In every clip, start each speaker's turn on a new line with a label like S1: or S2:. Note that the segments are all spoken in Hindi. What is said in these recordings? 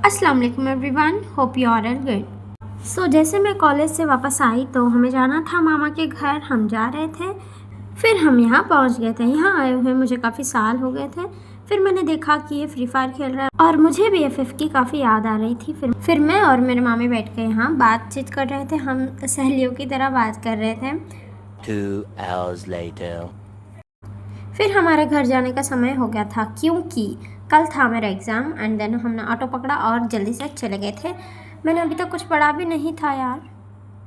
S1: अस्सलाम वालेकुम everyone, hope you are good. So जैसे मैं कॉलेज से वापस आई तो हमें जाना था मामा के घर, हम जा रहे थे। फिर हम यहाँ पहुँच गए थे। यहाँ आए हुए मुझे काफ़ी साल हो गए थे। फिर मैंने देखा कि ये फ्री फायर खेल रहा है और मुझे भी एफएफ की काफ़ी याद आ रही थी। फिर मैं और मेरे मामी बैठ के यहाँ बातचीत कर रहे थे, हम सहेलियों की तरह बात कर रहे थे।
S2: 2 hours later.
S1: फिर हमारे घर जाने का समय हो गया था क्योंकि कल था मेरा एग्ज़ाम एंड देन हमने ऑटो पकड़ा और जल्दी से चले गए थे। मैंने अभी तक कुछ पढ़ा भी नहीं था यार।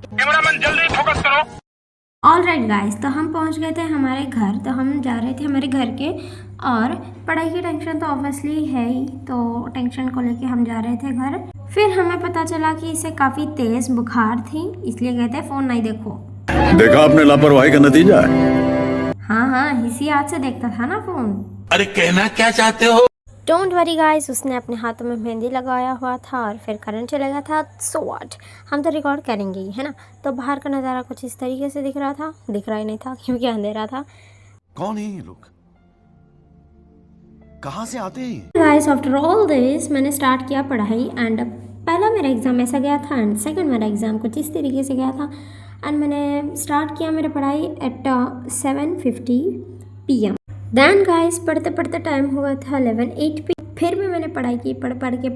S3: कैमरामैन जल्दी फोकस करो।
S1: ऑलराइट गाइस, तो हम पहुंच गए थे हमारे घर। तो हम जा रहे थे हमारे घर के और पढ़ाई की टेंशन तो ऑब्वियसली है ही, तो टेंशन को लेके हम जा रहे थे घर। फिर हमें पता चला कि इसे काफ़ी तेज़ बुखार थी, इसलिए कहते फ़ोन नहीं देखो।
S4: देखा आपने लापरवाही का नतीजा है।
S1: हाँ, इसी याद से देखता था ना फ़ोन।
S3: अरे कहना क्या चाहते हो?
S1: डोंट वरी गाइस, उसने अपने हाथों में मेहंदी लगाया हुआ था और फिर करंट चला गया था। सो व्हाट, हम तो रिकॉर्ड करेंगे ही, है ना। तो बाहर का नज़ारा कुछ इस तरीके से दिख रहा ही नहीं था क्योंकि अंधेरा था।
S5: कौन है ये लोग? कहाँ से आते हैं?
S1: गाइस, आफ्टर ऑल दिस मैंने स्टार्ट किया पढ़ाई एंड पहला मेरा एग्ज़ाम ऐसा गया था एंड सेकंड मेरा एग्ज़ाम कुछ इस तरीके से गया था। एंड मैंने स्टार्ट किया मेरी पढ़ाई एट 7:50 PM। देन गाइस पढ़ते पढ़ते टाइम हो गया था 11:08 PM। फिर भी मैंने पढ़ाई की, पढ़ के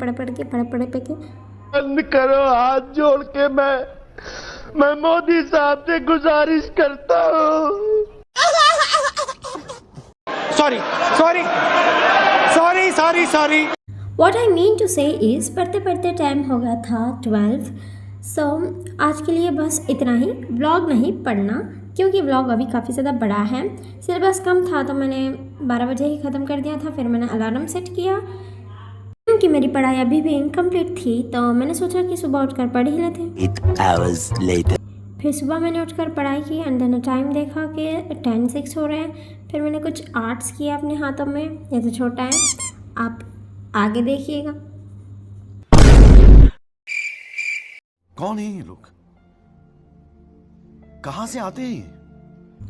S6: बंद करो, हाथ जोड़ के मैं मोदी साहब से गुजारिश करता हूँ। Sorry.
S1: What I mean to say is पढ़ते पढ़ते टाइम हो गया था 12। सो आज के लिए बस इतना ही। व्लॉग नहीं पढ़ना क्योंकि व्लॉग अभी काफ़ी ज़्यादा बड़ा है, सिलेबस कम था तो मैंने 12 बजे ही ख़त्म कर दिया था। फिर मैंने अलार्म सेट किया क्योंकि मेरी पढ़ाई अभी भी इनकम्प्लीट थी, तो मैंने सोचा कि सुबह उठकर पढ़ ही लेते।
S2: 8 hours later.
S1: फिर सुबह मैंने उठकर पढ़ाई की एंड देन टाइम देखा कि 10:06 हो रहे हैं। फिर मैंने कुछ आर्ट्स किया अपने हाथों में, ये तो छोटा है, आप आगे देखिएगा।
S5: कौन है ये लोग? कहाँ से आते हैं?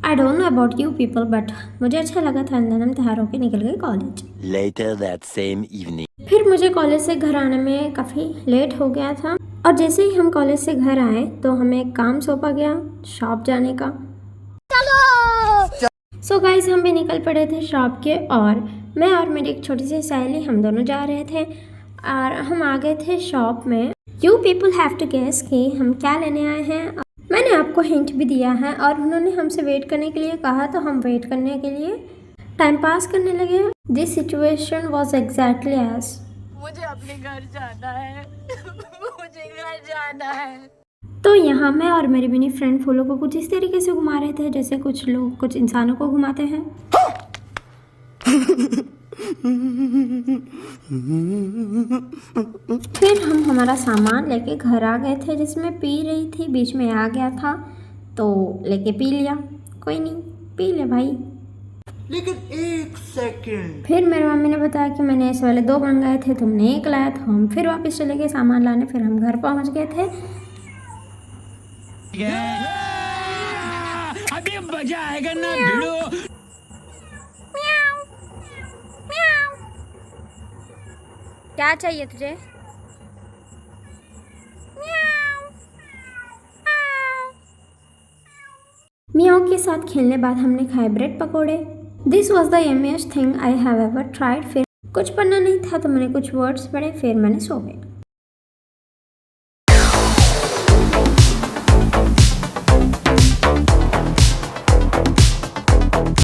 S1: I don't know about you people but मुझे अच्छा लगा था एंड देन हम तैयार होकर निकल गए college.
S2: Later that same evening.
S1: फिर मुझे कॉलेज से घर आने में काफ़ी लेट हो गया था और जैसे ही हम कॉलेज से घर आए तो हमें एक काम सौंपा गया शॉप जाने का। सो गाइस, हम भी निकल पड़े थे शॉप के और मैं और मेरी एक छोटी सी सहेली हम दोनों जा रहे थे और हम आ गए थे शॉप में। You people have to guess कि हम क्या लेने आए हैं। मैंने आपको हिंट भी दिया है और उन्होंने हमसे वेट करने के लिए कहा तो हम वेट करने के लिए टाइम पास करने लगे। This situation was exactly as
S7: मुझे अपने घर जाना है। मुझे घर जाना है।
S1: तो यहाँ मैं और मेरी मिनी फ्रेंड फूलों को कुछ इस तरीके से घुमा रहे थे जैसे कुछ लोग कुछ इंसानों को घुमाते हैं। फिर हम हमारा सामान लेके घर आ गए थे जिसमें पी रही थी, बीच में आ गया था तो लेके पी लिया। कोई नहीं, पी ले भाई।
S6: लेकिन एक सेकंड,
S1: फिर मेरी मम्मी ने बताया कि मैंने ऐसे वाले 2 मंगाए थे, तुमने 1 लाया था। हम फिर वापस चले गए सामान लाने। फिर हम घर पहुंच गए थे।
S3: अभी मजा आएगा ना भिड़ो।
S1: क्या चाहिए तुझे? मियाओ के साथ खेलने बाद हमने खाए ब्रेड पकोड़े। This was the yummiest thing I have ever tried. फिर कुछ पढ़ना नहीं था तो मैंने कुछ वर्ड्स पढ़े, फिर मैंने सो गया।